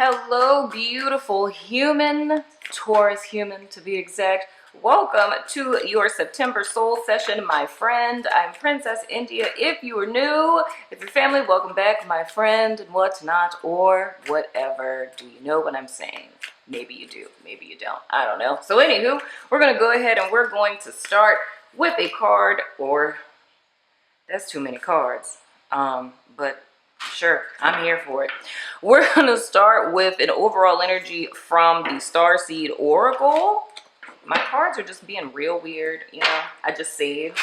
Hello, beautiful human, Taurus human to be exact. Welcome to your September soul session, my friend. I'm Princess India. If you are new, if you're family, welcome back, my friend, and whatnot, or whatever. Do you know what I'm saying? Maybe you do, maybe you don't. I don't know. So anywho, we're going to go ahead and we're going to start with a card, or that's too many cards. But sure, I'm here for it. We're going to start with an overall energy from the Starseed Oracle. My cards are just being real weird, you know. I just saved.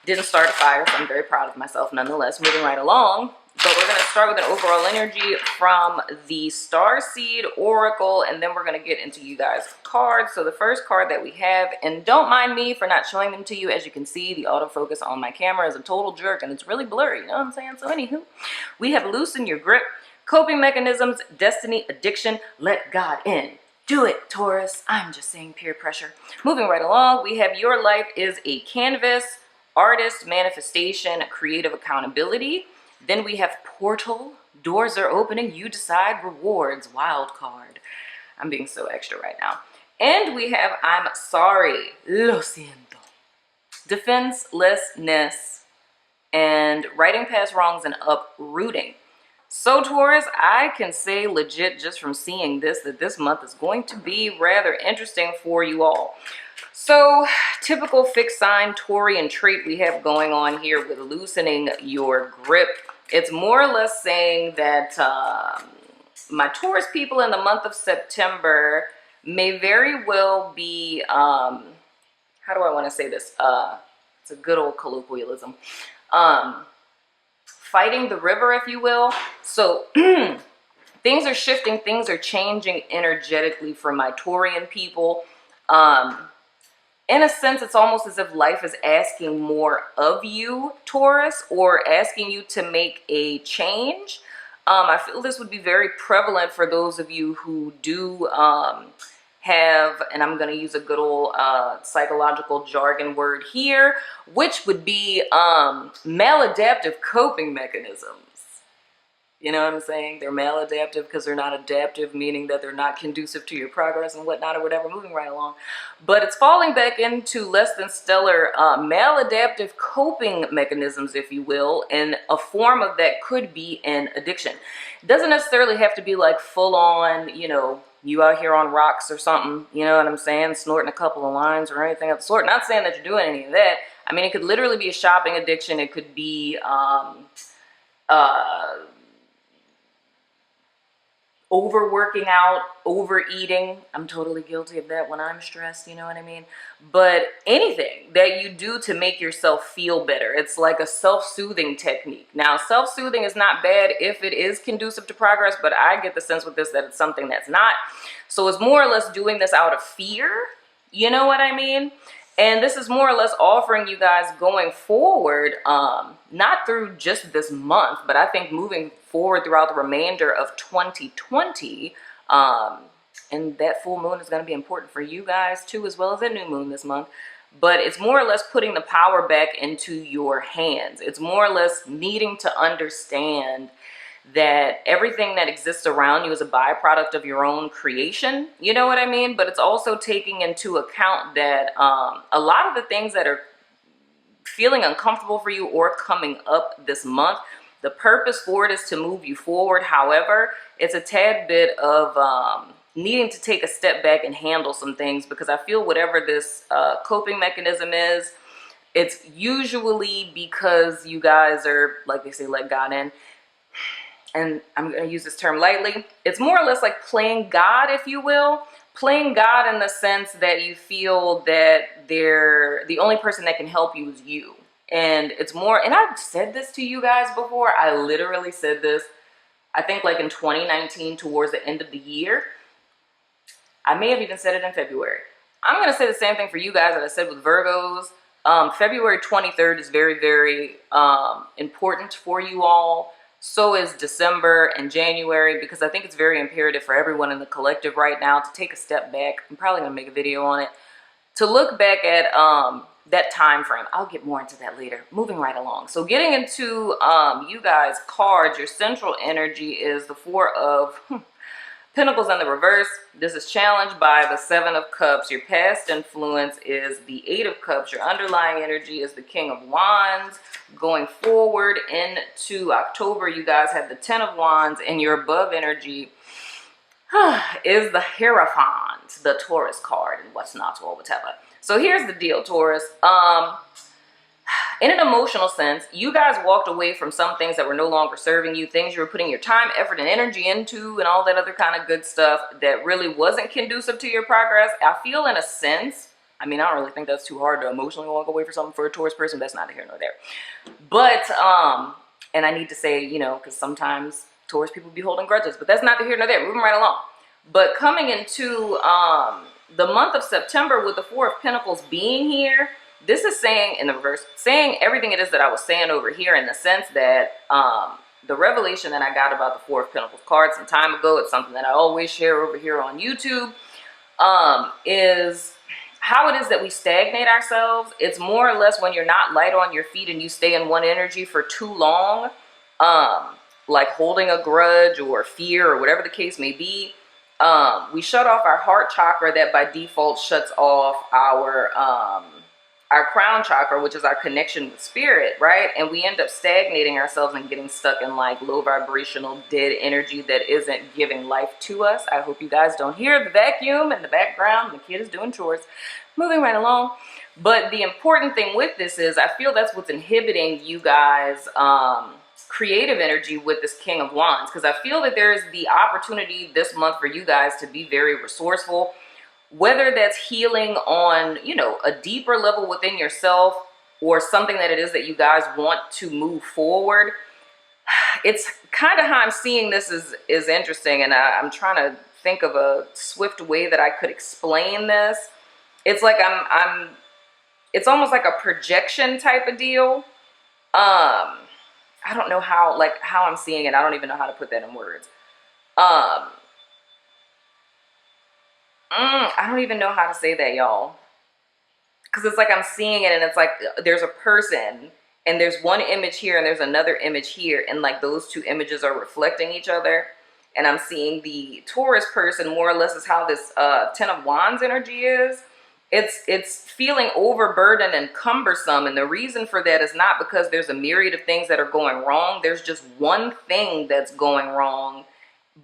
Didn't start a fire, so I'm very proud of myself nonetheless. Moving right along. But we're going to start with an overall energy from the Starseed Oracle, and then we're going to get into you guys' cards. So the first card that we have, and don't mind me for not showing them to you. As you can see, the autofocus on my camera is a total jerk, and it's really blurry, you know what I'm saying? So anywho, we have loosen your grip, coping mechanisms, destiny, addiction, let God in. Do it, Taurus. I'm just saying peer pressure. Moving right along, we have your life is a canvas, artist, manifestation, creative accountability. Then we have portal, doors are opening, you decide, rewards, wild card. I'm being so extra right now. And we have I'm sorry, lo siento, defenselessness, and righting past wrongs and uprooting. So Taurus, I can say legit just from seeing this that this month is going to be rather interesting for you all. So typical fixed sign Taurian trait we have going on here with loosening your grip. It's more or less saying that my Taurus people in the month of September may very well be, how do I want to say this? It's a good old colloquialism. Fighting the river, if you will. So things are shifting, things are changing energetically for my Taurian people. In a sense, it's almost as if life is asking more of you, Taurus, or asking you to make a change. I feel this would be very prevalent for those of you who do have, and I'm going to use a good old psychological jargon word here, which would be maladaptive coping mechanisms. You know what I'm saying? They're maladaptive because they're not adaptive, meaning that they're not conducive to your progress and whatnot or whatever, moving right along. But it's falling back into less than stellar maladaptive coping mechanisms, if you will, and a form of that could be an addiction. It doesn't necessarily have to be like full on, you know, you out here on rocks or something, you know what I'm saying, snorting a couple of lines or anything of the sort. Not saying that you're doing any of that. I mean, it could literally be a shopping addiction. It could be overworking out, overeating. I'm totally guilty of that when I'm stressed, you know what I mean? But anything that you do to make yourself feel better, it's like a self-soothing technique. Now, self-soothing is not bad if it is conducive to progress, but I get the sense with this that it's something that's not. So it's more or less doing this out of fear, you know what I mean? And this is more or less offering you guys going forward, not through just this month, but I think moving forward throughout the remainder of 2020. And that full moon is going to be important for you guys too, as well as a new moon this month. But it's more or less putting the power back into your hands. It's more or less needing to understand that everything that exists around you is a byproduct of your own creation, you know what I mean? But it's also taking into account that a lot of the things that are feeling uncomfortable for you or coming up this month, the purpose for it is to move you forward. However, it's a tad bit of needing to take a step back and handle some things, because I feel whatever this coping mechanism is, it's usually because you guys are, like they say, let God in. And I'm going to use this term lightly. It's more or less like playing God, if you will. Playing God in the sense that you feel that the only person that can help you is you. And it's more, and I've said this to you guys before. I literally said this, I think like in 2019 towards the end of the year. I may have even said it in February. I'm going to say the same thing for you guys that I said with Virgos. February 23rd is very, very important for you all. So is December and January, because I think it's very imperative for everyone in the collective right now to take a step back. I'm probably going to make a video on it. To look back at that time frame. I'll get more into that later. Moving right along. So getting into you guys' cards, your central energy is the Four of Pentacles in the reverse, this is challenged by the Seven of Cups. Your past influence is the Eight of Cups. Your underlying energy is the King of Wands. Going forward into October, you guys have the Ten of Wands, and your above energy is the Hierophant, the Taurus card, and what's not or whatever. So here's the deal, Taurus. In an emotional sense, you guys walked away from some things that were no longer serving you, things you were putting your time, effort, and energy into, and all that other kind of good stuff that really wasn't conducive to your progress. I feel in a sense, I mean, I don't really think that's too hard to emotionally walk away from something for a Taurus person. That's neither here nor there. But, and I need to say, you know, because sometimes Taurus people be holding grudges, but that's neither here nor there. Moving right along. But coming into the month of September with the Four of Pentacles being here, this is saying, in the reverse, saying everything it is that I was saying over here, in the sense that the revelation that I got about the Four of Pentacles card some time ago, it's something that I always share over here on YouTube, is how it is that we stagnate ourselves. It's more or less when you're not light on your feet and you stay in one energy for too long, like holding a grudge or fear or whatever the case may be. We shut off our heart chakra, that by default shuts off our crown chakra, which is our connection with spirit, right? And we end up stagnating ourselves and getting stuck in like low vibrational dead energy that isn't giving life to us. I hope you guys don't hear the vacuum in the background. The kid is doing chores. Moving right along. But the important thing with this is I feel that's what's inhibiting you guys' creative energy with this King of Wands, because I feel that there is the opportunity this month for you guys to be very resourceful. Whether that's healing on, you know, a deeper level within yourself, or something that it is that you guys want to move forward. It's kind of how I'm seeing this is interesting, and I'm trying to think of a swift way that I could explain this. It's like it's almost like a projection type of deal. I don't know how I'm seeing it. I don't even know how to put that in words. I don't even know how to say that, y'all. Because it's like I'm seeing it, and it's like there's a person, and there's one image here, and there's another image here, and like those two images are reflecting each other. And I'm seeing the Taurus person more or less is how this Ten of Wands energy is. It's feeling overburdened and cumbersome, and the reason for that is not because there's a myriad of things that are going wrong. There's just one thing that's going wrong,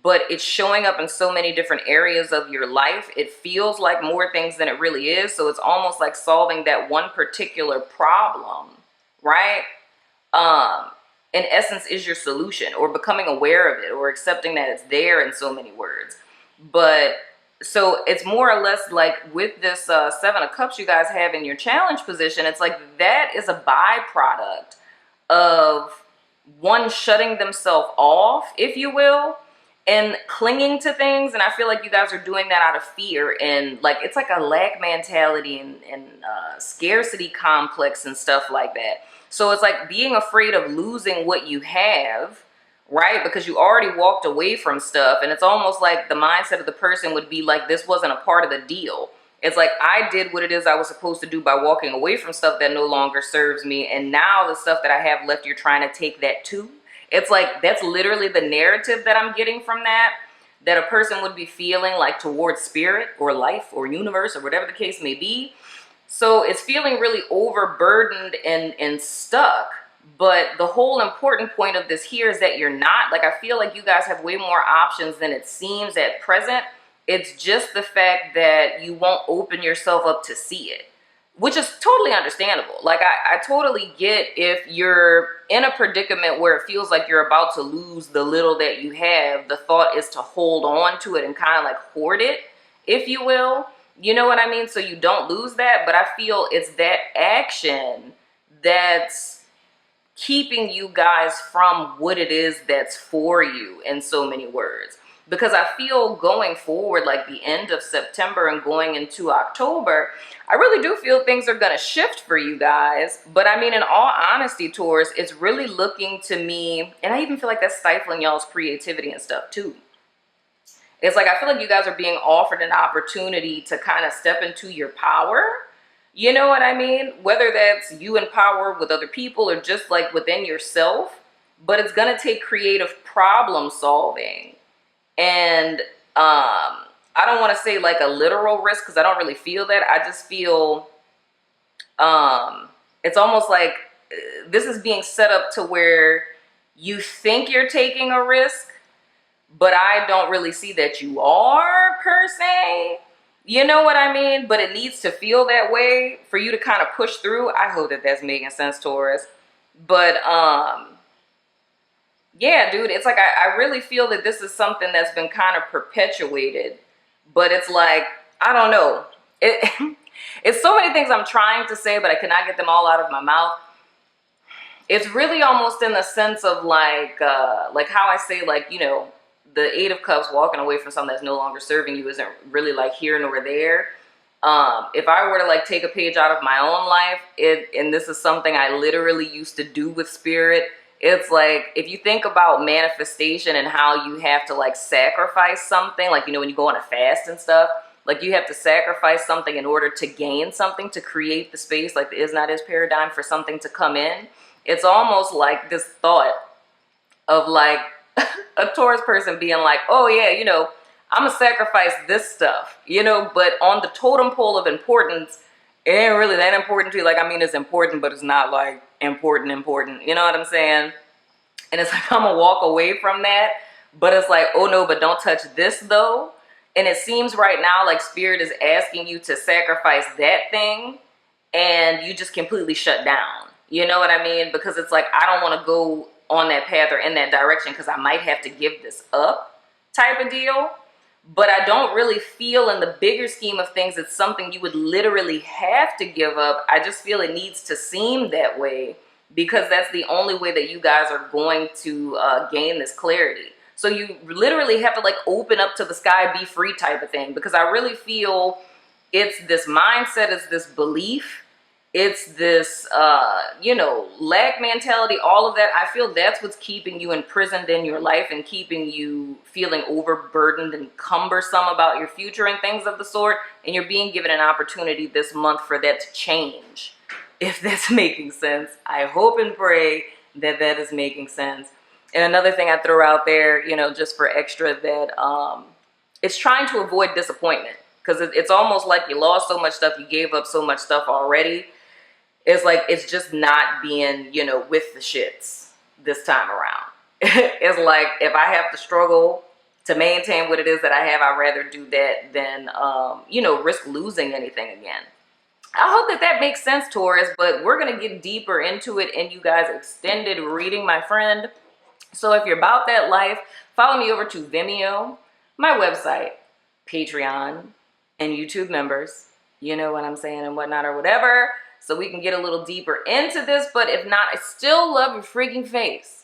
but it's showing up in so many different areas of your life. It feels like more things than it really is. So it's almost like solving that one particular problem, right? In essence, is your solution, or becoming aware of it, or accepting that it's there in so many words. But so it's more or less like with this Seven of Cups you guys have in your challenge position, it's like that is a byproduct of one shutting themselves off, if you will, and clinging to things. And I feel like you guys are doing that out of fear, and like it's like a lack mentality and scarcity complex and stuff like that. So it's like being afraid of losing what you have, right? Because you already walked away from stuff, and it's almost like the mindset of the person would be like, this wasn't a part of the deal. It's like, I did what it is I was supposed to do by walking away from stuff that no longer serves me, and now the stuff that I have left, you're trying to take that too. It's like, that's literally the narrative that I'm getting from that a person would be feeling like towards spirit or life or universe or whatever the case may be. So it's feeling really overburdened and stuck. But the whole important point of this here is that you're not. Like, I feel like you guys have way more options than it seems at present. It's just the fact that you won't open yourself up to see it, which is totally understandable. Like, I totally get if you're in a predicament where it feels like you're about to lose the little that you have, the thought is to hold on to it and kind of like hoard it, if you will. You know what I mean? So you don't lose that. But I feel it's that action that's keeping you guys from what it is that's for you, in so many words. Because I feel going forward, like the end of September and going into October, I really do feel things are going to shift for you guys. But I mean, in all honesty, Taurus, it's really looking to me, and I even feel like that's stifling y'all's creativity and stuff too. It's like, I feel like you guys are being offered an opportunity to kind of step into your power. You know what I mean? Whether that's you in power with other people or just like within yourself. But it's going to take creative problem solving and I don't want to say like a literal risk because I don't really feel that. I just feel it's almost like this is being set up to where you think you're taking a risk, but I don't really see that you are per se. You know what I mean? But it needs to feel that way for you to kind of push through. I hope that that's making sense, Taurus. But yeah, dude, it's like I really feel that this is something that's been kind of perpetuated, but it's like, I don't know. It's so many things I'm trying to say, but I cannot get them all out of my mouth. It's really almost in the sense of like how I say, like, you know, the Eight of Cups, walking away from something that's no longer serving you isn't really like here nor there. If I were to like take a page out of my own life, and this is something I literally used to do with spirit, it's like, if you think about manifestation and how you have to like sacrifice something, like, you know, when you go on a fast and stuff, like you have to sacrifice something in order to gain something, to create the space, like the is not is paradigm, for something to come in. It's almost like this thought of like a Taurus person being like, oh yeah, you know, I'm gonna sacrifice this stuff, you know, but on the totem pole of importance, it ain't really that important to you. Like, I mean, it's important, but it's not like important, you know what I'm saying? And it's like, I'm gonna walk away from that, but it's like, oh no, but don't touch this though. And it seems right now like spirit is asking you to sacrifice that thing, and you just completely shut down. You know what I mean? Because it's like, I don't want to go on that path or in that direction because I might have to give this up type of deal. But I don't really feel in the bigger scheme of things it's something you would literally have to give up. I just feel it needs to seem that way because that's the only way that you guys are going to gain this clarity. So you literally have to like open up to the sky, be free type of thing, because I really feel it's this mindset, it's this belief, it's this, you know, lack mentality, all of that. I feel that's what's keeping you imprisoned in your life and keeping you feeling overburdened and cumbersome about your future and things of the sort. And you're being given an opportunity this month for that to change, if that's making sense. I hope and pray that that is making sense. And another thing I throw out there, you know, just for extra, that it's trying to avoid disappointment, because it's almost like you lost so much stuff, you gave up so much stuff already. It's like, it's just not being, you know, with the shits this time around. It's like, if I have to struggle to maintain what it is that I have, I'd rather do that than, you know, risk losing anything again. I hope that that makes sense, Taurus, but we're going to get deeper into it in you guys' extended reading, my friend. So if you're about that life, follow me over to Vimeo, my website, Patreon, and YouTube members. You know what I'm saying, and whatnot or whatever. So we can get a little deeper into this. But if not, I still love your freaking face.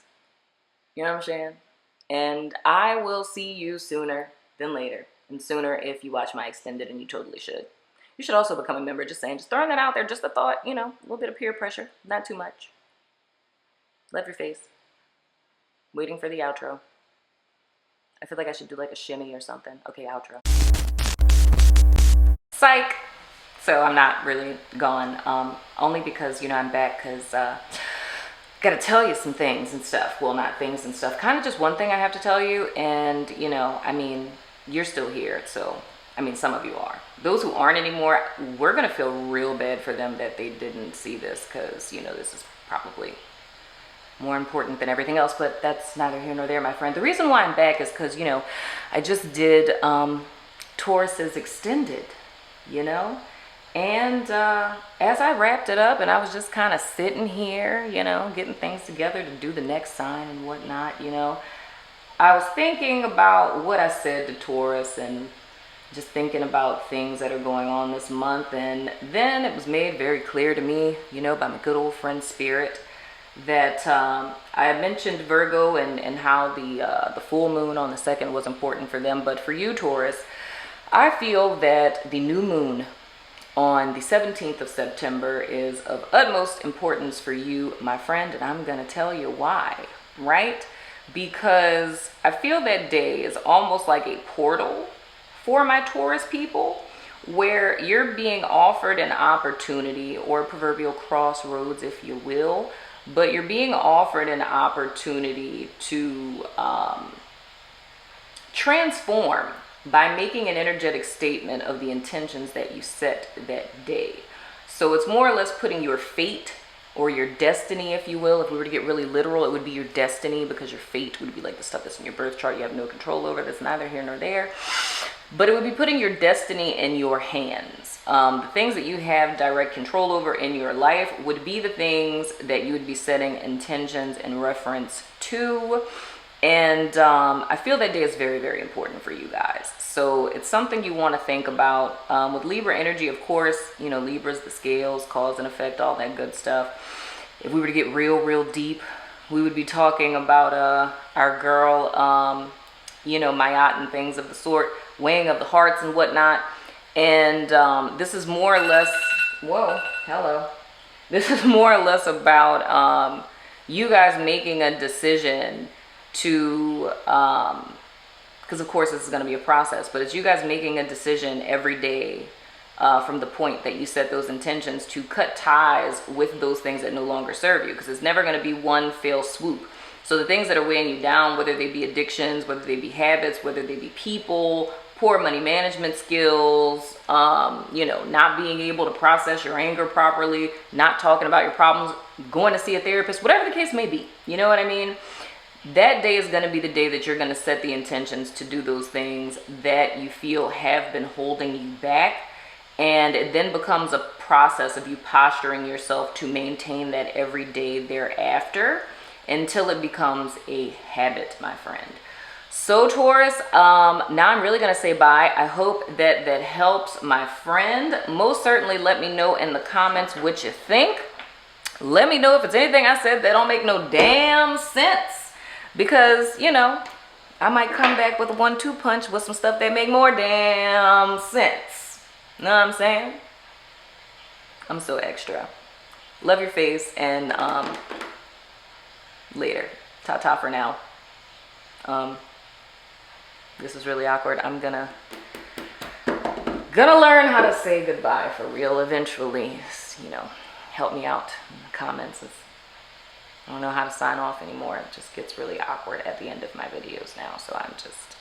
You know what I'm saying? And I will see you sooner than later. And sooner if you watch my extended, and you totally should. You should also become a member, just saying. Just throwing that out there. Just a thought, you know, a little bit of peer pressure. Not too much. Love your face. Waiting for the outro. I feel like I should do like a shimmy or something. Okay, outro. Psych. So I'm not really gone, only because, you know, I'm back because gotta tell you some things and stuff. Well, not things and stuff, kind of just one thing I have to tell you. And, you know, I mean, you're still here. So, I mean, some of you are. Those who aren't anymore, we're gonna feel real bad for them that they didn't see this, because, you know, this is probably more important than everything else, but that's neither here nor there, my friend. The reason why I'm back is because, you know, I just did Taurus's extended, you know, and as I wrapped it up and I was just kind of sitting here, you know, getting things together to do the next sign and whatnot, you know, I was thinking about what I said to Taurus and just thinking about things that are going on this month. And then it was made very clear to me, you know, by my good old friend Spirit, that I mentioned Virgo and how the full moon on the 2nd was important for them. But for you, Taurus, I feel that the new moon on the 17th of September is of utmost importance for you, my friend, and I'm going to tell you why, right? Because I feel that day is almost like a portal for my Taurus people, where you're being offered an opportunity, or a proverbial crossroads, if you will, but you're being offered an opportunity to transform by making an energetic statement of the intentions that you set that day. So it's more or less putting your fate or your destiny, if you will. If we were to get really literal, it would be your destiny, because your fate would be like the stuff that's in your birth chart you have no control over, that's neither here nor there. But it would be putting your destiny in your hands. The things that you have direct control over in your life would be the things that you would be setting intentions in reference to. And I feel that day is very, very important for you guys. So it's something you want to think about. With Libra energy, of course, you know, Libra's the scales, cause and effect, all that good stuff. If we were to get real deep, we would be talking about our girl, you know, Mayat and things of the sort, weighing of the hearts and whatnot. And this is more or less, whoa, hello. This is more or less about you guys making a decision to, because of course this is going to be a process, but it's you guys making a decision every day from the point that you set those intentions to cut ties with those things that no longer serve you, because it's never going to be one fell swoop. So the things that are weighing you down, whether they be addictions, whether they be habits, whether they be people, poor money management skills, you know, not being able to process your anger properly, not talking about your problems, going to see a therapist, whatever the case may be, you know what I mean? That day is going to be the day that you're going to set the intentions to do those things that you feel have been holding you back. And it then becomes a process of you posturing yourself to maintain that every day thereafter until it becomes a habit, my friend. So Taurus, now I'm really going to say bye. I hope that that helps, my friend. Most certainly let me know in the comments what you think. Let me know if it's anything I said that don't make no damn sense. Because, you know, I might come back with a 1-2 punch with some stuff that make more damn sense. Know what I'm saying? I'm so extra. Love your face, and later. Ta-ta for now. This is really awkward. I'm gonna learn how to say goodbye for real eventually. You know, help me out in the comments. I don't know how to sign off anymore. It just gets really awkward at the end of my videos now, so I'm just